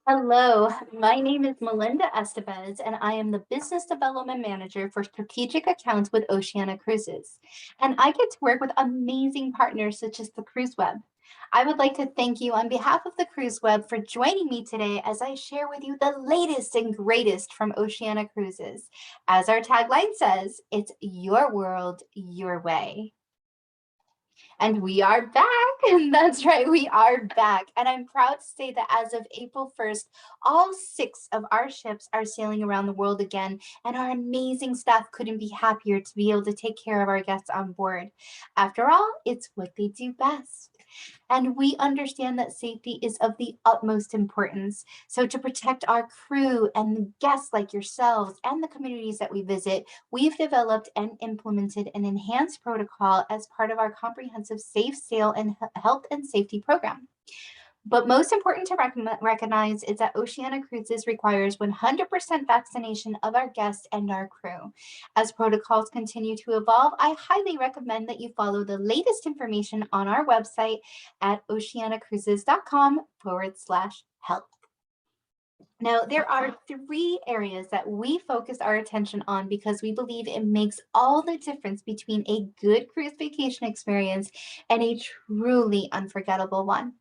Hello, my name is Melinda Estevez, and I am the Business Development Manager for Strategic Accounts with Oceania Cruises. And I get to work with amazing partners such as the Cruise Web. I would like to thank you on behalf of the Cruise Web for joining me today as I share with you the latest and greatest from Oceania Cruises. As our tagline says, it's your world, your way. And we are back. And that's right, we are back. And I'm proud to say that as of April 1st, all 6 of our ships are sailing around the world again. And our amazing staff couldn't be happier to be able to take care of our guests on board. After all, it's what they do best. And we understand that safety is of the utmost importance. So to protect our crew and the guests like yourselves and the communities that we visit, we've developed and implemented an enhanced protocol as part of our comprehensive Safe Sail and Health and Safety program. But most important to recognize is that Oceania Cruises requires 100% vaccination of our guests and our crew. As protocols continue to evolve, I highly recommend that you follow the latest information on our website at oceaniacruises.com/health. Now, there are 3 areas that we focus our attention on because we believe it makes all the difference between a good cruise vacation experience and a truly unforgettable one.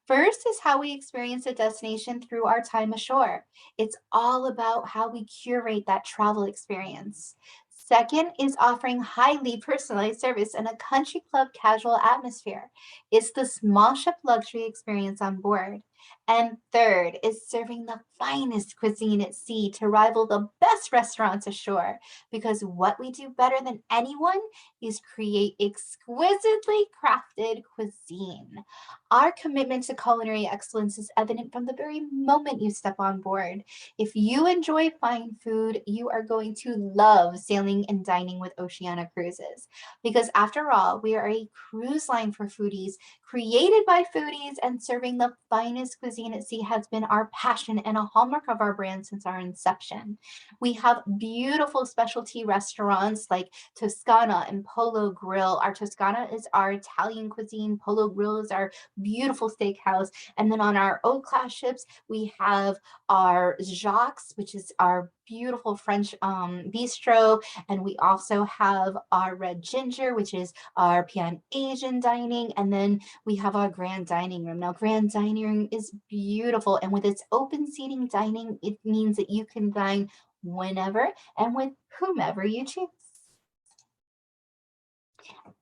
First is how we experience a destination through our time ashore. It's all about how we curate that travel experience. Second is offering highly personalized service in a country club casual atmosphere. It's the small ship luxury experience on board. And third is serving the finest cuisine at sea to rival the best restaurants ashore. Because what we do better than anyone is create exquisitely crafted cuisine. Our commitment to culinary excellence is evident from the very moment you step on board. If you enjoy fine food, you are going to love sailing and dining with Oceania Cruises. Because after all, we are a cruise line for foodies, created by foodies, and serving the finest cuisine at sea has been our passion and a hallmark of our brand since our inception. We have beautiful specialty restaurants like Toscana and Polo Grill. Our Toscana is our Italian cuisine, Polo Grill is our beautiful steakhouse. And then on our O class ships, we have our Jacques, which is our beautiful French bistro. And we also have our Red Ginger, which is our Pan Asian dining. And then we have our Grand Dining Room. Now, Grand Dining Room is beautiful. And with its open seating dining, it means that you can dine whenever and with whomever you choose.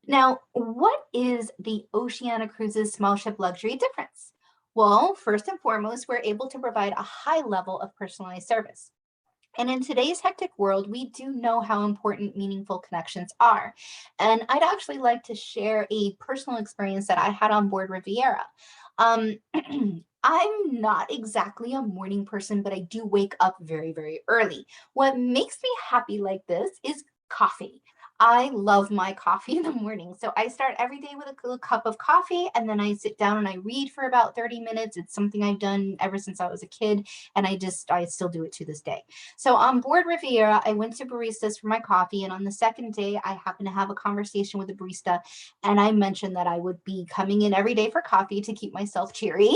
Now, what is the Oceania Cruises small ship luxury difference? Well, first and foremost, we're able to provide a high level of personalized service. And in today's hectic world, we do know how important meaningful connections are. And I'd actually like to share a personal experience that I had on board Riviera. Um, I'm not exactly a morning person, but I do wake up very, very early. What makes me happy like this is coffee. I love my coffee in the morning. So I start every day with a little cup of coffee and then I sit down and I read for about 30 minutes. It's something I've done ever since I was a kid and I still do it to this day. So on board Riviera, I went to baristas for my coffee. And on the second day, I happened to have a conversation with a barista. And I mentioned that I would be coming in every day for coffee to keep myself cheery.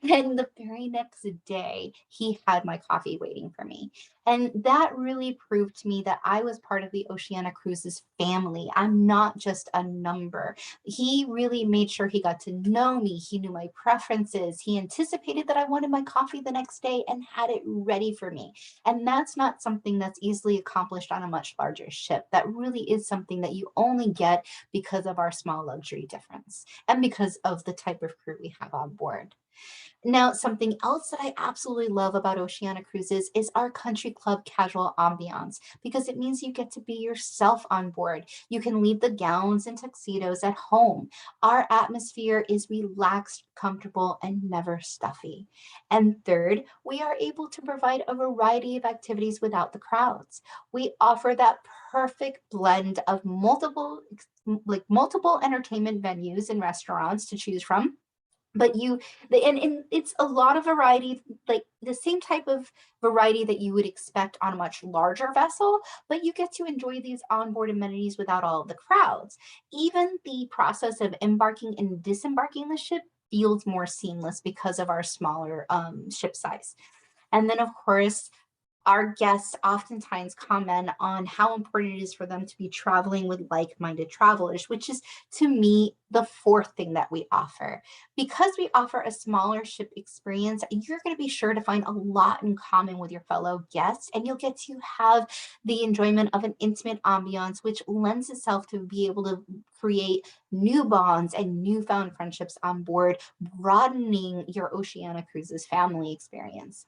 And the very next day, he had my coffee waiting for me. And that really proved to me that I was part of the Oceania Cruises family. I'm not just a number. He really made sure he got to know me. He knew my preferences. He anticipated that I wanted my coffee the next day and had it ready for me. And that's not something that's easily accomplished on a much larger ship. That really is something that you only get because of our small luxury difference and because of the type of crew we have on board. Now, something else that I absolutely love about Oceania Cruises is our country club casual ambiance because it means you get to be yourself on board. You can leave the gowns and tuxedos at home. Our atmosphere is relaxed, comfortable, and never stuffy. And third, we are able to provide a variety of activities without the crowds. We offer that perfect blend of multiple entertainment venues and restaurants to choose from, but and it's a lot of variety, like the same type of variety that you would expect on a much larger vessel, but you get to enjoy these onboard amenities without all of the crowds. Even the process of embarking and disembarking the ship feels more seamless because of our smaller ship size. And then, of course, our guests oftentimes comment on how important it is for them to be traveling with like-minded travelers, which is, to me, the fourth thing that we offer. Because we offer a smaller ship experience, you're going to be sure to find a lot in common with your fellow guests, and you'll get to have the enjoyment of an intimate ambiance, which lends itself to be able to create new bonds and newfound friendships on board, broadening your Oceania Cruises family experience.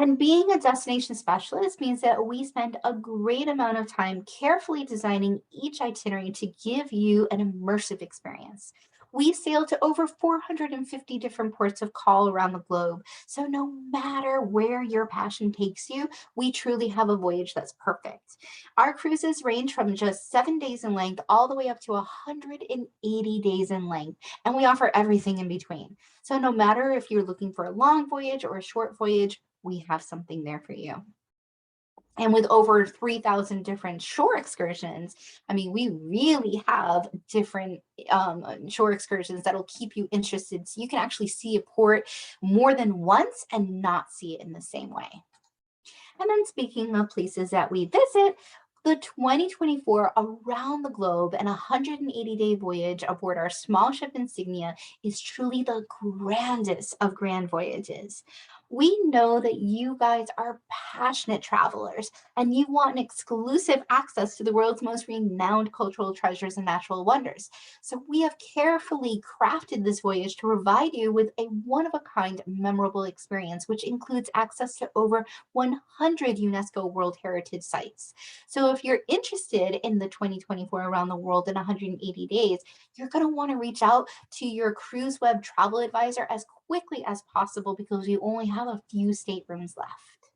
And being a destination specialist means that we spend a great amount of time carefully designing each itinerary to give you an immersive experience. We sail to over 450 different ports of call around the globe. So no matter where your passion takes you, we truly have a voyage that's perfect. Our cruises range from just 7 days in length all the way up to 180 days in length, and we offer everything in between. So no matter if you're looking for a long voyage or a short voyage, we have something there for you. And with over 3,000 different shore excursions, I mean, we really have different shore excursions that'll keep you interested. So you can actually see a port more than once and not see it in the same way. And then speaking of places that we visit, the 2024 Around the Globe and 180-day voyage aboard our small ship Insignia is truly the grandest of Grand Voyages. We know that you guys are passionate travelers and you want an exclusive access to the world's most renowned cultural treasures and natural wonders. So we have carefully crafted this voyage to provide you with a one-of-a-kind memorable experience, which includes access to over 100 UNESCO World Heritage Sites. So if you're interested in the 2024 Around the World in 180 days, you're going to want to reach out to your CruiseWeb travel advisor as quickly as possible because we only have a few staterooms left.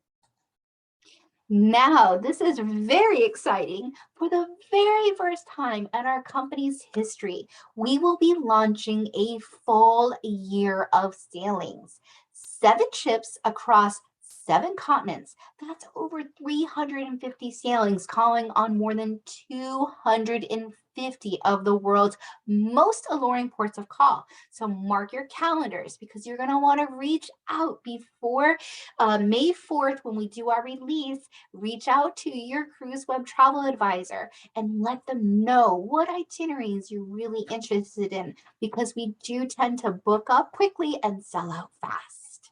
Now, this is very exciting. For the very first time in our company's history, we will be launching a full year of sailings. 7 ships across 7 continents. That's over 350 sailings, calling on more than 250 of the world's most alluring ports of call. So mark your calendars because you're going to want to reach out before May 4th when we do our release. Reach out to your CruiseWeb travel advisor and let them know what itineraries you're really interested in because we do tend to book up quickly and sell out fast.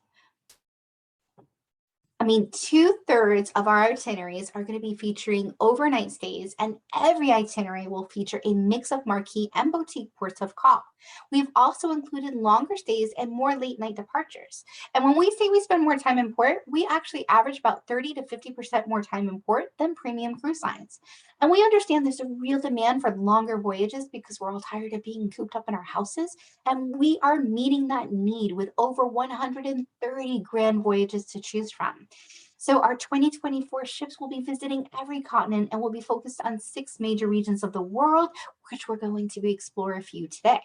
I mean, 2/3 of our itineraries are going to be featuring overnight stays, and every itinerary will feature a mix of marquee and boutique ports of call. We've also included longer stays and more late night departures. And when we say we spend more time in port, we actually average about 30 to 50% more time in port than premium cruise lines. And we understand there's a real demand for longer voyages because we're all tired of being cooped up in our houses. And we are meeting that need with over 130 Grand Voyages to choose from. So our 2024 ships will be visiting every continent and will be focused on 6 major regions of the world, which we're going to explore a few today.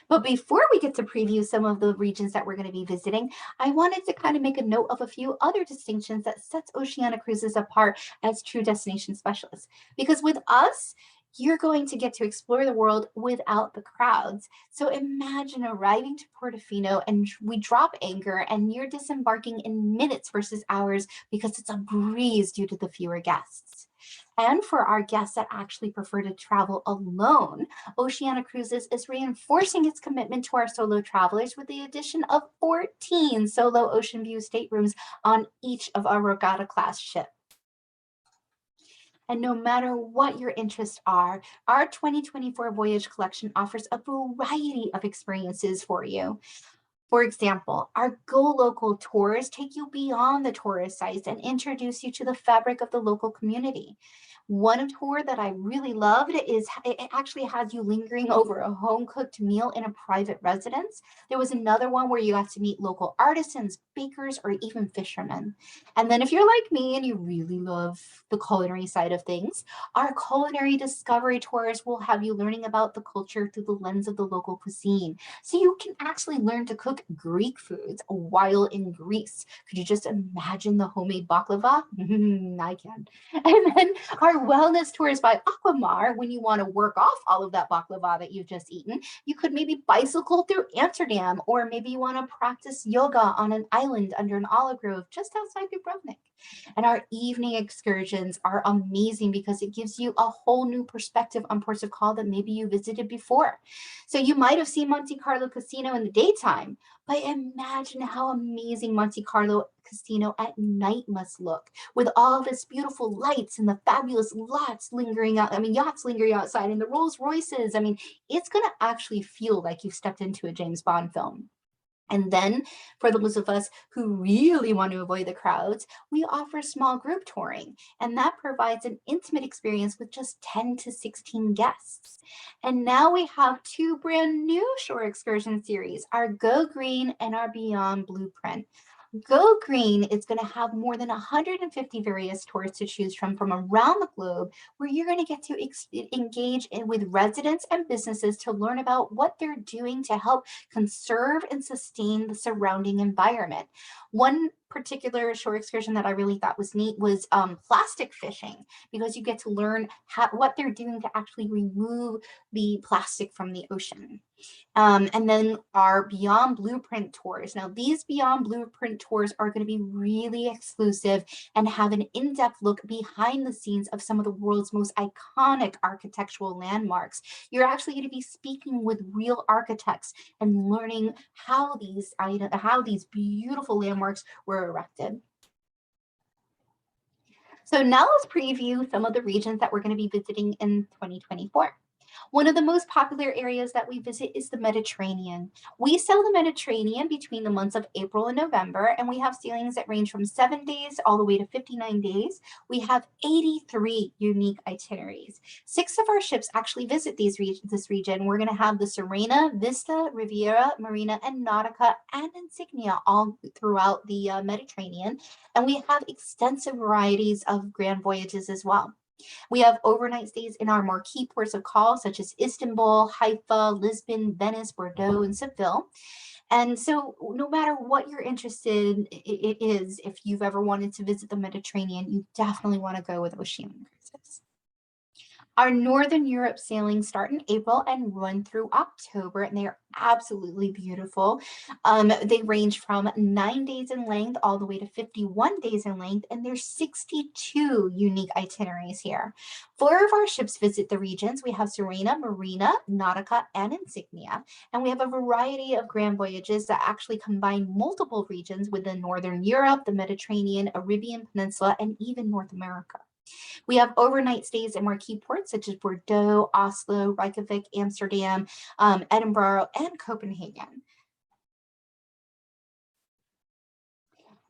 But before we get to preview some of the regions that we're going to be visiting, I wanted to kind of make a note of a few other distinctions that sets Oceania Cruises apart as true destination specialists. Because with us, you're going to get to explore the world without the crowds. So imagine arriving to Portofino and we drop anchor and you're disembarking in minutes versus hours because it's a breeze due to the fewer guests. And for our guests that actually prefer to travel alone, Oceania Cruises is reinforcing its commitment to our solo travelers with the addition of 14 solo Ocean View staterooms on each of our Regatta class ships. And no matter what your interests are, our 2024 Voyage Collection offers a variety of experiences for you. For example, our Go Local tours take you beyond the tourist sites and introduce you to the fabric of the local community. One tour that I really loved is it actually has you lingering over a home-cooked meal in a private residence. There was another one where you got to meet local artisans, bakers, or even fishermen. And then if you're like me and you really love the culinary side of things, our culinary discovery tours will have you learning about the culture through the lens of the local cuisine. So you can actually learn to cook authentic Greek foods while in Greece. Could you just imagine the homemade baklava? I can. And then our wellness tours by Aquamar, when you want to work off all of that baklava that you've just eaten, you could maybe bicycle through Amsterdam, or maybe you want to practice yoga on an island under an olive grove just outside Dubrovnik. And our evening excursions are amazing because it gives you a whole new perspective on ports of call that maybe you visited before. So you might have seen Monte Carlo Casino in the daytime, but imagine how amazing Monte Carlo Casino at night must look, with all this beautiful lights and the fabulous yachts lingering outside, and the Rolls Royces. I mean, it's going to actually feel like you've stepped into a James Bond film. And then for those of us who really want to avoid the crowds, we offer small group touring, and that provides an intimate experience with just 10 to 16 guests. And now we have two brand new shore excursion series, our Go Green and our Beyond Blueprint. Go Green is going to have more than 150 various tours to choose from around the globe, where you're going to get to engage with residents and businesses to learn about what they're doing to help conserve and sustain the surrounding environment. One particular shore excursion that I really thought was neat was plastic fishing, because you get to learn what they're doing to actually remove the plastic from the ocean. And then our Beyond Blueprint tours. Now, these Beyond Blueprint tours are going to be really exclusive and have an in-depth look behind the scenes of some of the world's most iconic architectural landmarks. You're actually going to be speaking with real architects and learning how these beautiful landmarks were erected. So now let's preview some of the regions that we're going to be visiting in 2024. One of the most popular areas that we visit is the Mediterranean. We sail the Mediterranean between the months of April and November, and we have sailings that range from 7 days all the way to 59 days. We have 83 unique itineraries. 6 of our ships actually visit this region. We're going to have the Serena, Vista, Riviera, Marina, and Nautica, and Insignia all throughout the Mediterranean. And we have extensive varieties of Grand Voyages as well. We have overnight stays in our marquee ports of call, such as Istanbul, Haifa, Lisbon, Venice, Bordeaux, and Seville. And so no matter what you're interested in, if you've ever wanted to visit the Mediterranean, you definitely want to go with Oceania Cruises. Our Northern Europe sailings start in April and run through October, and they are absolutely beautiful. They range from 9 days in length all the way to 51 days in length, and there's 62 unique itineraries here. 4 of our ships visit the regions. We have Serena, Marina, Nautica, and Insignia, and we have a variety of Grand Voyages that actually combine multiple regions within Northern Europe, the Mediterranean, Arabian Peninsula, and even North America. We have overnight stays in marquee ports such as Bordeaux, Oslo, Reykjavik, Amsterdam, Edinburgh, and Copenhagen.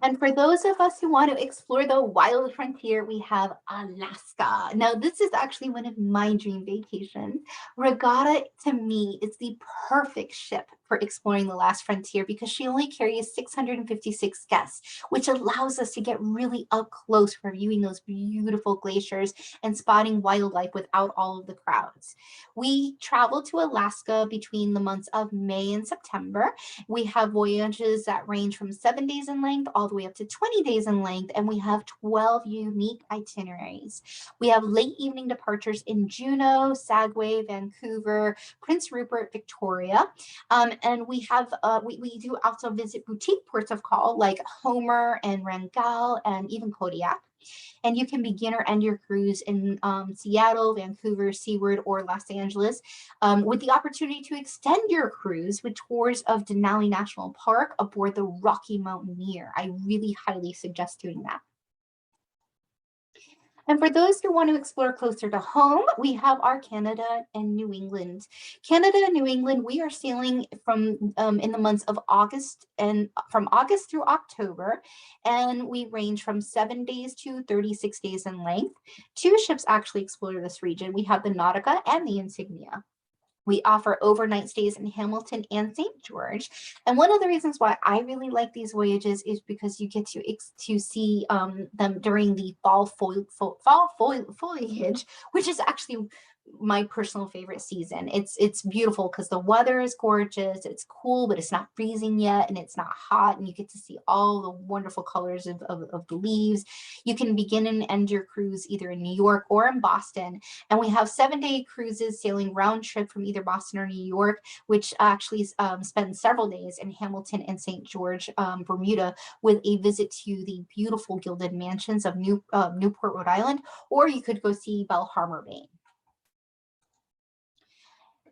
And for those of us who want to explore the wild frontier, we have Alaska. Now, this is actually one of my dream vacations. Regatta, to me, is the perfect ship for exploring the last frontier because she only carries 656 guests, which allows us to get really up close for viewing those beautiful glaciers and spotting wildlife without all of the crowds. We travel to Alaska between the months of May and September. We have voyages that range from 7 days in length all the way up to 20 days in length, and we have 12 unique itineraries. We have late evening departures in Juneau, Sagway, Vancouver, Prince Rupert, Victoria, and we have we do also visit boutique ports of call like Homer and Wrangell and even Kodiak. And you can begin or end your cruise in Seattle, Vancouver, Seward, or Los Angeles, with the opportunity to extend your cruise with tours of Denali National Park aboard the Rocky Mountaineer. I really highly suggest doing that. And for those who want to explore closer to home, we have our Canada and New England. Canada and New England, we are sailing from in the months of August and from August through October, and we range from 7 days to 36 days in length. 2 ships actually explore this region. We have the Nautica and the Insignia. We offer overnight stays in Hamilton and St. George. And one of the reasons why I really like these voyages is because you get to see them during the fall foliage, which is actually my personal favorite season. It's beautiful because the weather is gorgeous. It's cool, but it's not freezing yet, and it's not hot, and you get to see all the wonderful colors of the leaves. You can begin and end your cruise either in New York or in Boston, and we have 7-day cruises sailing round trip from either Boston or New York, which actually spend several days in Hamilton and St. George, Bermuda, with a visit to the beautiful gilded mansions of Newport, Rhode Island, or you could go see Belle Harbor, Maine.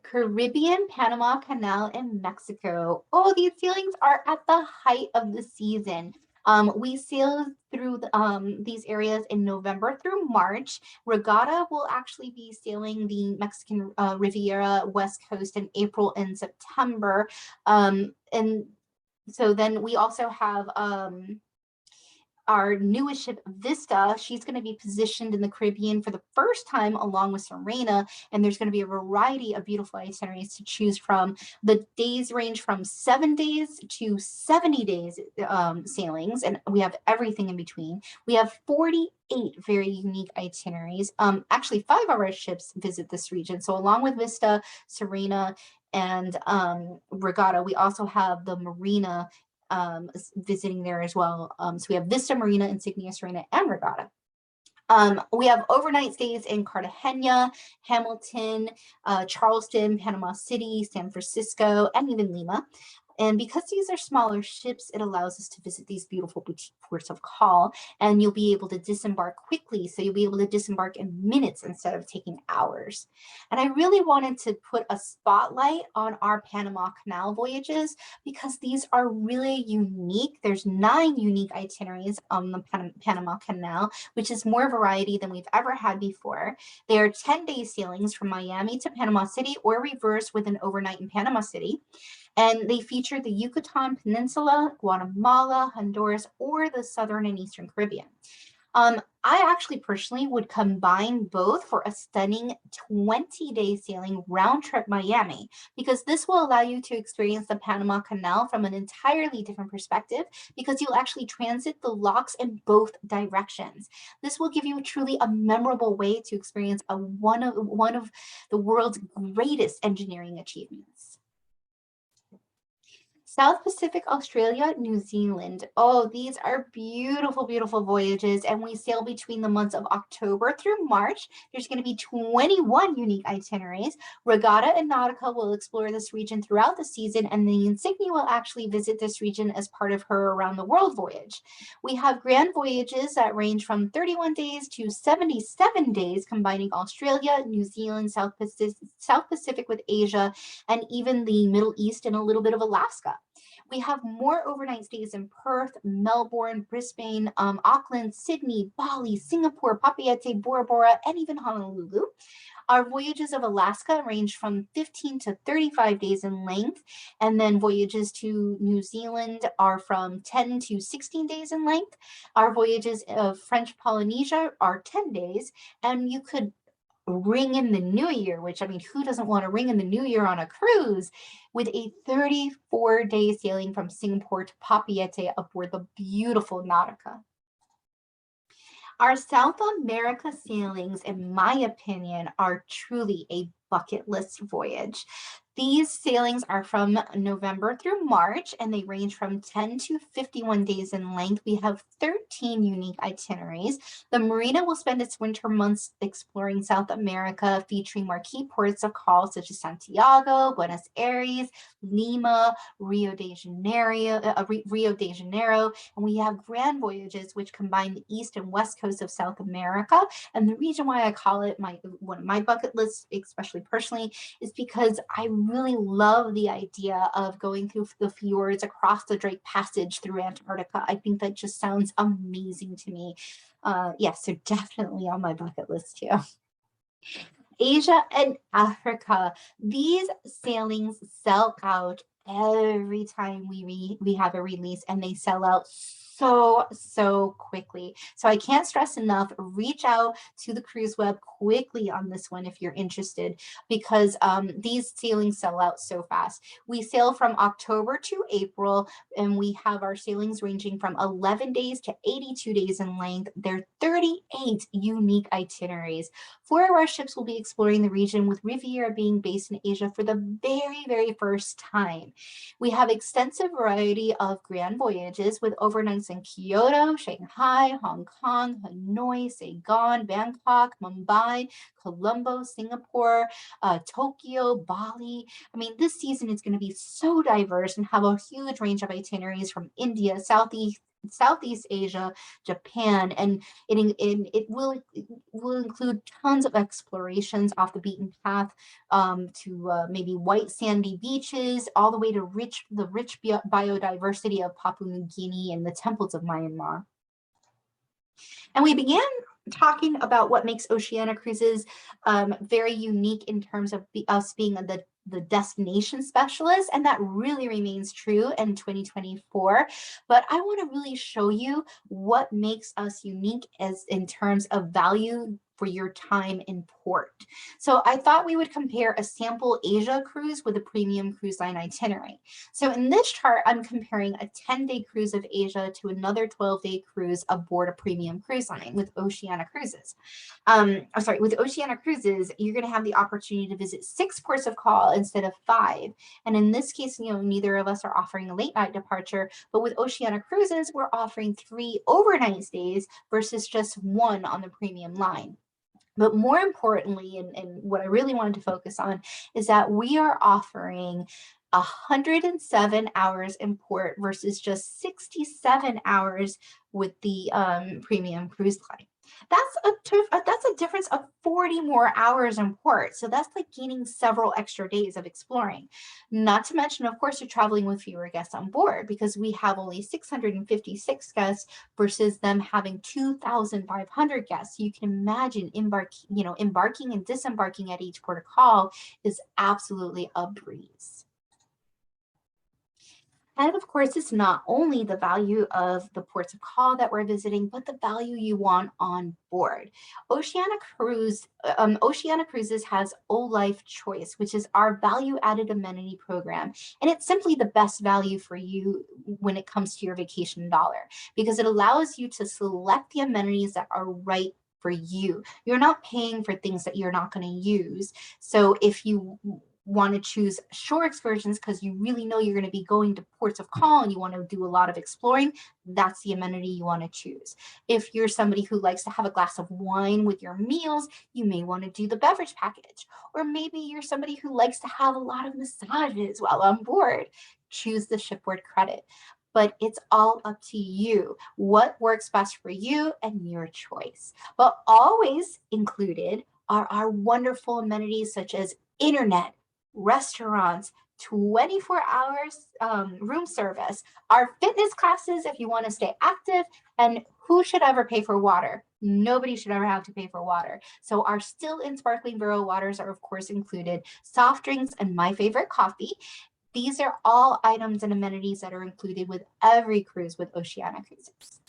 Caribbean Panama Canal in Mexico. Oh, these sailings are at the height of the season. We sail through these areas in November through March. Regatta will actually be sailing the Mexican Riviera West Coast in April and September. And so then we also have our newest ship, Vista. She's going to be positioned in the Caribbean for the first time along with Serena, and there's going to be a variety of beautiful itineraries to choose from. The days range from 7 days to 70 days sailings, and we have everything in between. We have 48 very unique itineraries. Actually, 5 of our ships visit this region. So along with Vista, Serena, and Regatta, we also have the Marina visiting there as well. So we have Vista, Marina, Insignia, Serena, and Regatta. We have overnight stays in Cartagena, Hamilton, Charleston, Panama City, San Francisco, and even Lima. And because these are smaller ships, it allows us to visit these beautiful boutique ports of call, and you'll be able to disembark quickly. So you'll be able to disembark in minutes instead of taking hours. And I really wanted to put a spotlight on our Panama Canal voyages because these are really unique. There's 9 unique itineraries on the Panama Canal, which is more variety than we've ever had before. They are 10-day sailings from Miami to Panama City or reverse with an overnight in Panama City. And they feature the Yucatan Peninsula, Guatemala, Honduras, or the Southern and Eastern Caribbean. I actually personally would combine both for a stunning 20-day sailing round trip Miami, because this will allow you to experience the Panama Canal from an entirely different perspective, because you'll actually transit the locks in both directions. This will give you truly a memorable way to experience one of the world's greatest engineering achievements. South Pacific, Australia, New Zealand. Oh, these are beautiful, beautiful voyages, and we sail between the months of October through March. There's going to be 21 unique itineraries. Regatta and Nautica will explore this region throughout the season, and the Insignia will actually visit this region as part of her around the world voyage. We have Grand Voyages that range from 31 days to 77 days, combining Australia, New Zealand, South Pacific with Asia, and even the Middle East and a little bit of Alaska. We have more overnight stays in Perth, Melbourne, Brisbane, Auckland, Sydney, Bali, Singapore, Papeete, Bora Bora, and even Honolulu. Our voyages of Alaska range from 15 to 35 days in length, and then voyages to New Zealand are from 10 to 16 days in length. Our voyages of French Polynesia are 10 days, and you could ring in the new year, which, I mean, who doesn't want to ring in the new year on a cruise, with a 34-day sailing from Singapore to Papeete aboard the beautiful Nautica. Our South America sailings, in my opinion, are truly a bucket list voyage. These sailings are from November through March, and they range from 10 to 51 days in length. We have 13 unique itineraries. The Marina will spend its winter months exploring South America, featuring marquee ports of call such as Santiago, Buenos Aires, Lima, Rio de Janeiro, and we have Grand Voyages, which combine the east and west coast of South America. And the reason why I call it one of my bucket lists, especially personally, is because I really love the idea of going through the fjords across the Drake Passage through Antarctica. I think that just sounds amazing to me. Yes, so definitely on my bucket list too. Asia and Africa. These sailings sell out every time we have a release, and they sell out so quickly. So I can't stress enough, reach out to the Cruise Web quickly on this one if you're interested, because these sailings sell out so fast. We sail from October to April, and we have our sailings ranging from 11 days to 82 days in length. There are 38 unique itineraries, 4 of our ships will be exploring the region, with Riviera being based in Asia for the very, very first time. We have extensive variety of Grand Voyages with overnights in Kyoto, Shanghai, Hong Kong, Hanoi, Saigon, Bangkok, Mumbai, Colombo, Singapore, Tokyo, Bali. I mean, this season is going to be so diverse and have a huge range of itineraries from India, Southeast Asia, Japan, and it will include tons of explorations off the beaten path, to maybe white sandy beaches, all the way to the rich biodiversity of Papua New Guinea and the temples of Myanmar. And we began talking about what makes Oceania Cruises very unique in terms of us being the destination specialist, and that really remains true in 2024. But I want to really show you what makes us unique as in terms of value for your time in port. So I thought we would compare a sample Asia cruise with a premium cruise line itinerary. So in this chart, I'm comparing a 10-day cruise of Asia to another 12-day cruise aboard a premium cruise line with Oceania Cruises. With Oceania Cruises, you're going to have the opportunity to visit 6 ports of call instead of 5. And in this case, neither of us are offering a late night departure, but with Oceania Cruises, we're offering 3 overnight stays versus just 1 on the premium line. But more importantly, and what I really wanted to focus on, is that we are offering 107 hours in port versus just 67 hours with the premium cruise line. That's a difference of 40 more hours in port. So that's like gaining several extra days of exploring. Not to mention, of course, you're traveling with fewer guests on board because we have only 656 guests versus them having 2,500 guests. You can imagine embarking and disembarking at each port of call is absolutely a breeze. And of course, it's not only the value of the ports of call that we're visiting, but the value you want on board. Oceania Cruises has O-Life Choice, which is our value-added amenity program. And it's simply the best value for you when it comes to your vacation dollar, because it allows you to select the amenities that are right for you. You're not paying for things that you're not going to use. So if you want to choose shore excursions because you really know you're going to be going to ports of call and you want to do a lot of exploring, that's the amenity you want to choose. If you're somebody who likes to have a glass of wine with your meals, you may want to do the beverage package. Or maybe you're somebody who likes to have a lot of massages while on board. Choose the shipboard credit. But it's all up to you. What works best for you and your choice. But always included are our wonderful amenities such as internet, restaurants, 24 hours room service, our fitness classes if you want to stay active, and who should ever pay for water? Nobody should ever have to pay for water. So our still and sparkling borough waters are of course included, soft drinks, and my favorite, coffee. These are all items and amenities that are included with every cruise with Oceania Cruises.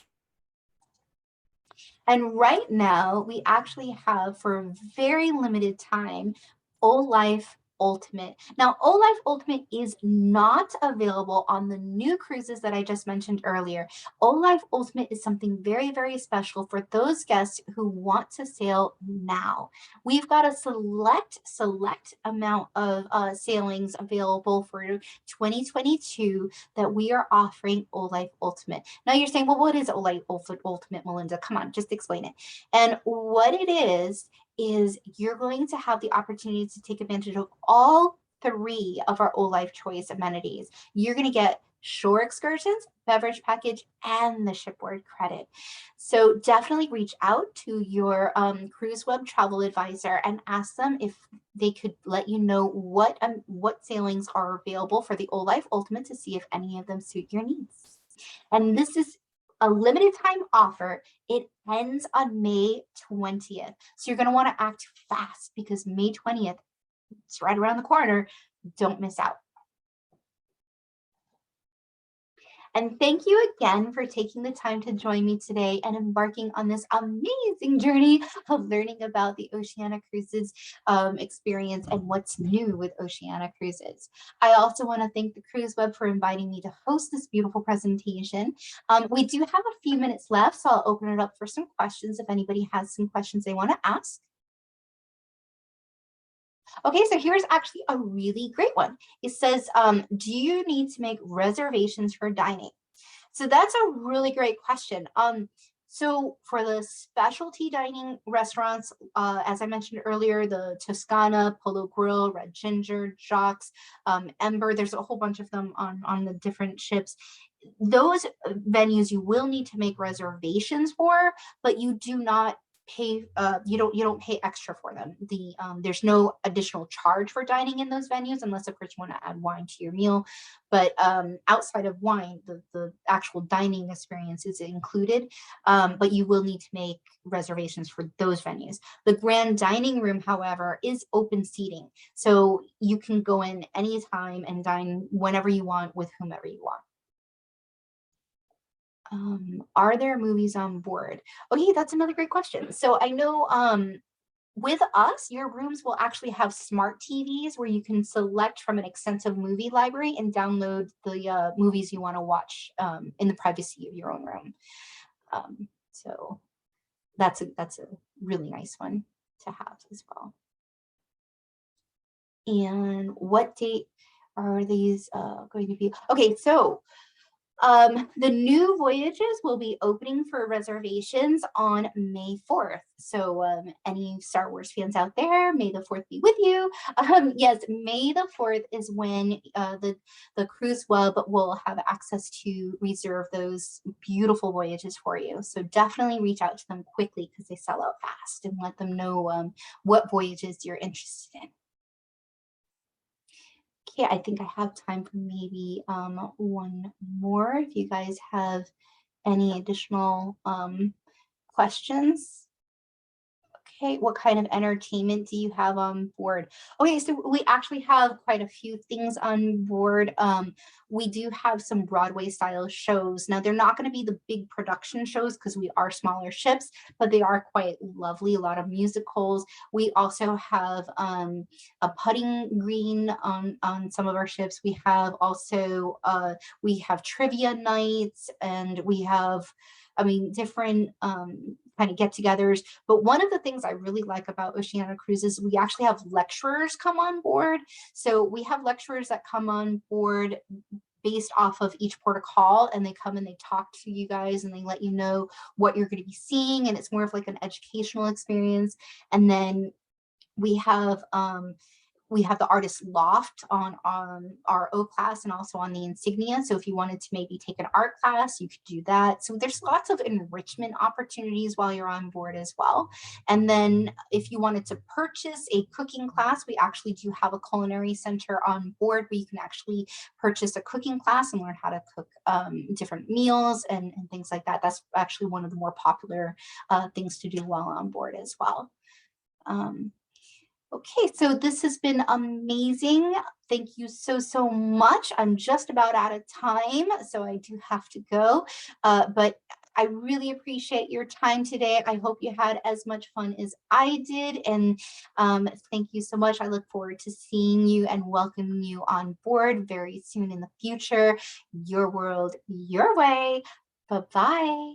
And right now, we actually have, for a very limited time, O-Life Ultimate. Now, O-Life Ultimate is not available on the new cruises that I just mentioned earlier. O-Life Ultimate is something very, very special for those guests who want to sail now. We've got a select amount of sailings available for 2022 that we are offering O-Life Ultimate. Now you're saying, well, what is O-Life Ultimate, Melinda? Come on, just explain it. And what it is you're going to have the opportunity to take advantage of all 3 of our O-Life Choice amenities. You're going to get shore excursions, beverage package, and the shipboard credit. So definitely reach out to your CruiseWeb travel advisor and ask them if they could let you know what sailings are available for the O-Life Ultimate to see if any of them suit your needs. And this is a limited time offer. It ends on May 20th. So you're going to want to act fast because May 20th, it's right around the corner. Don't miss out. And thank you again for taking the time to join me today and embarking on this amazing journey of learning about the Oceania Cruises experience and what's new with Oceania Cruises. I also want to thank the CruiseWeb for inviting me to host this beautiful presentation. We do have a few minutes left, so I'll open it up for some questions if anybody has some questions they want to ask. Okay, so here's actually a really great one. It says, do you need to make reservations for dining? So that's a really great question. So for the specialty dining restaurants, as I mentioned earlier, the Toscana, Polo Grill, Red Ginger, Jacques, Ember, there's a whole bunch of them on the different ships. Those venues you will need to make reservations for, but you do not pay, you don't pay extra for them. There's no additional charge for dining in those venues, unless of course you want to add wine to your meal. But outside of wine, the actual dining experience is included, but you will need to make reservations for those venues. The grand dining room, however, is open seating, so you can go in anytime and dine whenever you want with whomever you want. Are there movies on board? Okay, that's another great question. So I know with us, your rooms will actually have smart TVs where you can select from an extensive movie library and download the movies you want to watch in the privacy of your own room. So that's a really nice one to have as well. And what date are these going to be? Okay, so the new voyages will be opening for reservations on May 4th. So any Star Wars fans out there, May the 4th be with you. Yes, May the 4th is when the cruise web will have access to reserve those beautiful voyages for you. So definitely reach out to them quickly because they sell out fast, and let them know what voyages you're interested in. Okay, I think I have time for maybe one more if you guys have any additional questions. Okay, what kind of entertainment do you have on board? Okay, so we actually have quite a few things on board. We do have some Broadway style shows. Now, they're not going to be the big production shows because we are smaller ships, but they are quite lovely. A lot of musicals. We also have a putting green on some of our ships. We have also we have trivia nights, and we have, I mean, different kind of get-togethers. But one of the things I really like about Oceania Cruises, we actually have lecturers come on board. So we have lecturers that come on board based off of each port of call, and they come and they talk to you guys and they let you know what you're going to be seeing, and it's more of like an educational experience. And then we have the artist loft on our O class and also on the insignia. So if you wanted to maybe take an art class, you could do that. So there's lots of enrichment opportunities while you're on board as well. And then if you wanted to purchase a cooking class, we actually do have a culinary center on board where you can actually purchase a cooking class and learn how to cook different meals and things like that. That's actually one of the more popular things to do while on board as well. Okay, so this has been amazing. Thank you so much. I'm just about out of time, so I do have to go. But I really appreciate your time today. I hope you had as much fun as I did. And thank you so much. I look forward to seeing you and welcoming you on board very soon in the future. Your world, your way. Bye-bye.